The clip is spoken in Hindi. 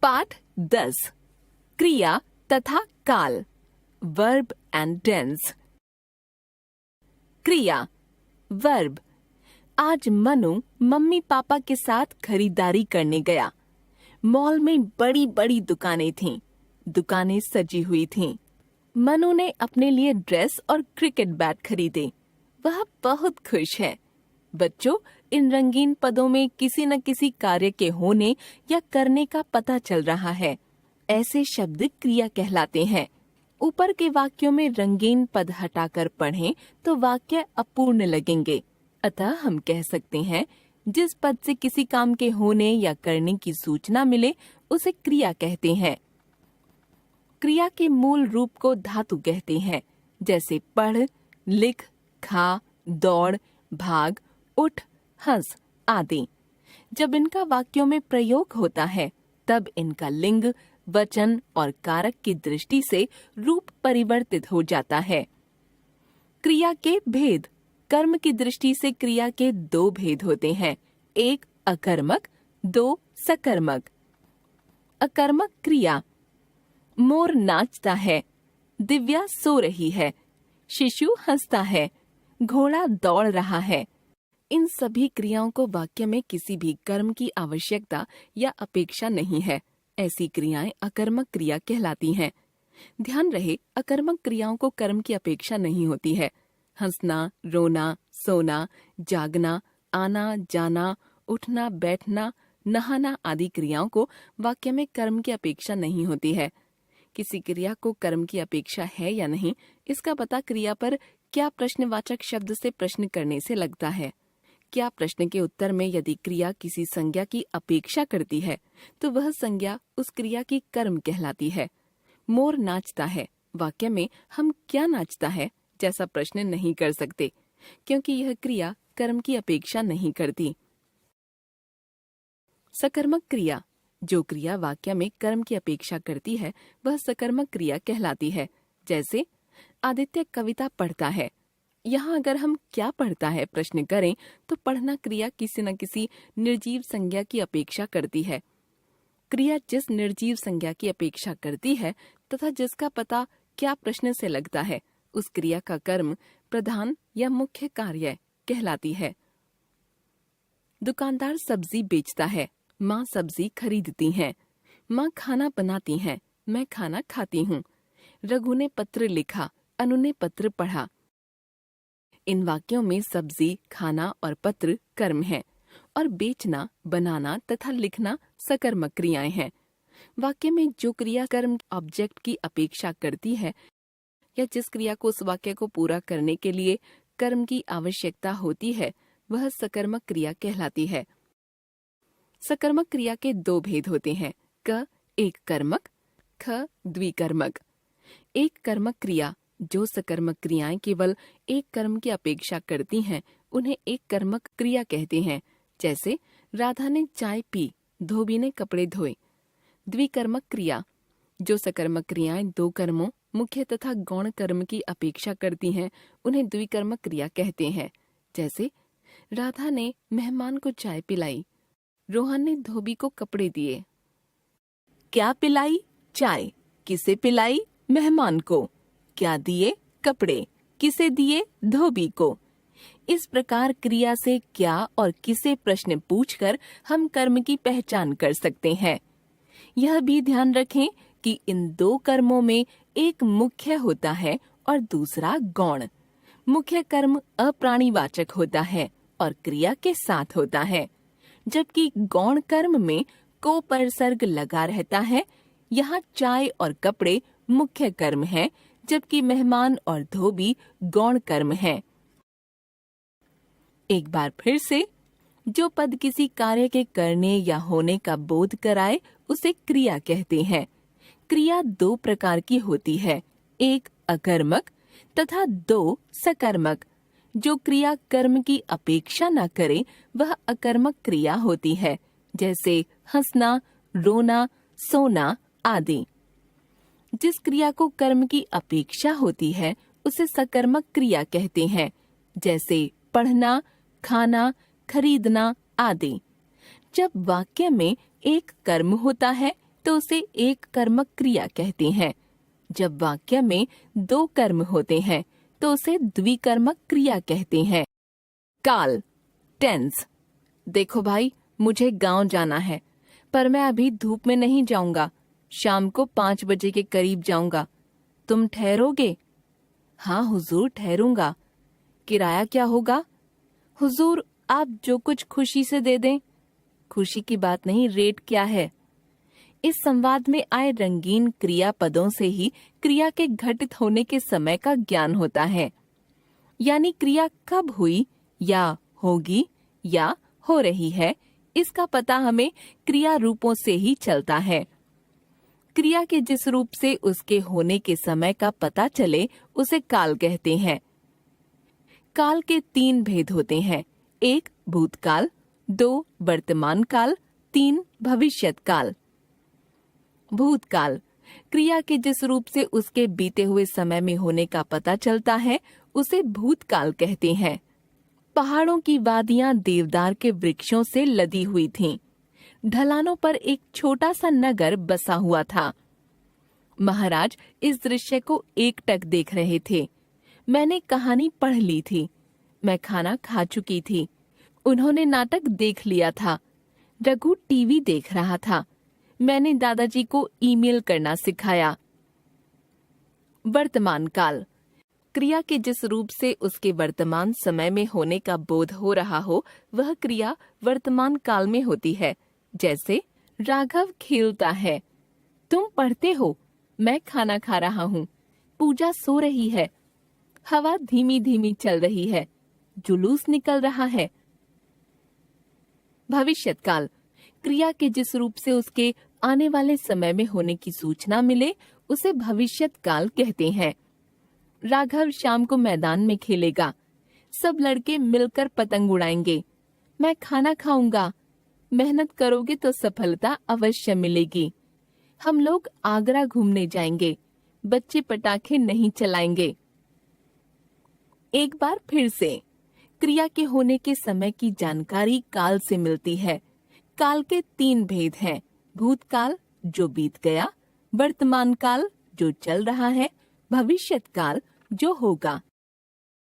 पाठ 10 क्रिया तथा काल वर्ब एंड टेंस। क्रिया वर्ब। आज मनु मम्मी पापा के साथ खरीदारी करने गया। मॉल में बड़ी बड़ी दुकानें थीं। दुकानें सजी हुई थीं। मनु ने अपने लिए ड्रेस और क्रिकेट बैट खरीदे। वह बहुत खुश है। बच्चों, इन रंगीन पदों में किसी न किसी कार्य के होने या करने का पता चल रहा है। ऐसे शब्द क्रिया कहलाते हैं। ऊपर के वाक्यों में रंगीन पद हटाकर पढ़ें तो वाक्य अपूर्ण लगेंगे। अतः हम कह सकते हैं, जिस पद से किसी काम के होने या करने की सूचना मिले उसे क्रिया कहते हैं। क्रिया के मूल रूप को धातु कहते हैं, जैसे पढ़, लिख, खा, दौड़, भाग, उठ, हंस आदि। जब इनका वाक्यों में प्रयोग होता है तब इनका लिंग, वचन और कारक की दृष्टि से रूप परिवर्तित हो जाता है। क्रिया के भेद। कर्म की दृष्टि से क्रिया के दो भेद होते हैं, एक अकर्मक, दो सकर्मक। अकर्मक क्रिया। मोर नाचता है, दिव्या सो रही है, शिशु हंसता है, घोड़ा दौड़ रहा है। इन सभी क्रियाओं को वाक्य में किसी भी कर्म की आवश्यकता या अपेक्षा नहीं है। ऐसी क्रियाएं अकर्मक क्रिया कहलाती हैं। ध्यान रहे, अकर्मक क्रियाओं को कर्म की अपेक्षा नहीं होती है। हंसना, रोना, सोना, जागना, आना, जाना, उठना, बैठना, नहाना आदि क्रियाओं को वाक्य में कर्म की अपेक्षा नहीं होती है। किसी क्रिया को कर्म की अपेक्षा है या नहीं, इसका पता क्रिया पर क्या प्रश्नवाचक शब्द से प्रश्न करने से लगता है। क्या प्रश्न के उत्तर में यदि क्रिया किसी संज्ञा की अपेक्षा करती है तो वह संज्ञा उस क्रिया की कर्म कहलाती है। मोर नाचता है वाक्य में हम क्या नाचता है जैसा प्रश्न नहीं कर सकते, क्योंकि यह क्रिया कर्म की अपेक्षा नहीं करती। सकर्मक क्रिया। जो क्रिया वाक्य में कर्म की अपेक्षा करती है वह सकर्मक क्रिया कहलाती है। जैसे आदित्य कविता पढ़ता है। यहाँ अगर हम क्या पढ़ता है प्रश्न करें तो पढ़ना क्रिया किसी न किसी निर्जीव संज्ञा की अपेक्षा करती है। क्रिया जिस निर्जीव संज्ञा की अपेक्षा करती है तथा जिसका पता क्या प्रश्न से लगता है उस क्रिया का कर्म प्रधान या मुख्य कार्य कहलाती है। दुकानदार सब्जी बेचता है, माँ सब्जी खरीदती हैं। माँ खाना बनाती हैं, मैं खाना खाती हूँ। रघु ने पत्र लिखा, अनु ने पत्र पढ़ा। इन वाक्यों में सब्जी, खाना और पत्र कर्म है और बेचना, बनाना तथा लिखना सकर्मक क्रियाएं हैं। वाक्य में जो क्रिया कर्म ऑब्जेक्ट की अपेक्षा करती है या जिस क्रिया को उस वाक्य को पूरा करने के लिए कर्म की आवश्यकता होती है वह सकर्मक क्रिया कहलाती है। सकर्मक क्रिया के दो भेद होते हैं, क एक कर्मक, ख द्विकर्मक। एक कर्मक क्रिया। जो सकर्मक क्रियाएं केवल एक कर्म की अपेक्षा करती हैं उन्हें एक कर्मक क्रिया कहते हैं। जैसे राधा ने चाय पी, धोबी ने कपड़े धोए। द्विकर्मक क्रिया। जो सकर्मक क्रियाएं दो कर्मों, मुख्य तथा गौण कर्म की अपेक्षा करती हैं उन्हें द्विकर्मक क्रिया कहते हैं। जैसे राधा ने मेहमान को चाय पिलाई, रोहन ने धोबी को कपड़े दिए। क्या पिलाई? चाय। किसे पिलाई? मेहमान को। क्या दिए? कपड़े। किसे दिए? धोबी को। इस प्रकार क्रिया से क्या और किसे प्रश्न पूछकर हम कर्म की पहचान कर सकते हैं। यह भी ध्यान रखें कि इन दो कर्मों में एक मुख्य होता है और दूसरा गौण। मुख्य कर्म अप्राणीवाचक होता है और क्रिया के साथ होता है, जबकि गौण कर्म में को परसर्ग लगा रहता है। यहाँ चाय और कपड़े मुख्य कर्म है, जबकि मेहमान और धोबी गौण कर्म है। एक बार फिर से, जो पद किसी कार्य के करने या होने का बोध कराए उसे क्रिया कहते हैं। क्रिया दो प्रकार की होती है, एक अकर्मक तथा दो सकर्मक। जो क्रिया कर्म की अपेक्षा न करे वह अकर्मक क्रिया होती है, जैसे हंसना, रोना, सोना आदि। जिस क्रिया को कर्म की अपेक्षा होती है उसे सकर्मक क्रिया कहते हैं, जैसे पढ़ना, खाना, खरीदना आदि। जब वाक्य में एक कर्म होता है तो उसे एक कर्मक क्रिया कहते हैं। जब वाक्य में 2 कर्म होते हैं तो उसे द्विकर्मक क्रिया कहते हैं। काल, टेंस। देखो भाई, मुझे गांव जाना है, पर मैं अभी धूप में नहीं जाऊंगा। शाम को 5 बजे के करीब जाऊंगा। तुम ठहरोगे? हाँ हुजूर, ठहरूंगा। किराया क्या होगा? हुजूर, आप जो कुछ खुशी से दे दें। खुशी की बात नहीं, रेट क्या है? इस संवाद में आए रंगीन क्रियापदों से ही क्रिया के घटित होने के समय का ज्ञान होता है। यानी क्रिया कब हुई या होगी या हो रही है, इसका पता हमें क्रिया रूपों से ही चलता है। क्रिया के जिस रूप से उसके होने के समय का पता चले उसे काल कहते हैं। काल के 3 भेद होते हैं। 1 भूतकाल, 2 वर्तमान काल, 3 भविष्यत काल। भूतकाल क्रिया के जिस रूप से उसके बीते हुए समय में होने का पता चलता है उसे भूतकाल कहते हैं। पहाड़ों की वादियां देवदार के वृक्षों से लदी हुई थीं। ढलानों पर एक छोटा सा नगर बसा हुआ था। महाराज इस दृश्य को एकटक देख रहे थे। मैंने कहानी पढ़ ली थी। मैं खाना खा चुकी थी। उन्होंने नाटक देख लिया था। रघु टीवी देख रहा था। मैंने दादाजी को ईमेल करना सिखाया। वर्तमान काल क्रिया के जिस रूप से उसके वर्तमान समय में होने का बोध हो रहा हो वह क्रिया वर्तमान काल में होती है। जैसे राघव खेलता है, तुम पढ़ते हो, मैं खाना खा रहा हूँ, पूजा सो रही है, हवा धीमी धीमी चल रही है, जुलूस निकल रहा है। भविष्यत काल क्रिया के जिस रूप से उसके आने वाले समय में होने की सूचना मिले उसे भविष्यत काल कहते हैं। राघव शाम को मैदान में खेलेगा। सब लड़के मिलकर पतंग उड़ाएंगे। मैं खाना खाऊंगा। मेहनत करोगे तो सफलता अवश्य मिलेगी। हम लोग आगरा घूमने जाएंगे। बच्चे पटाखे नहीं चलाएंगे। एक बार फिर से क्रिया के होने के समय की जानकारी काल से मिलती है। काल के 3 भेद हैं। भूतकाल जो बीत गया, वर्तमान काल जो चल रहा है, भविष्यत काल जो होगा।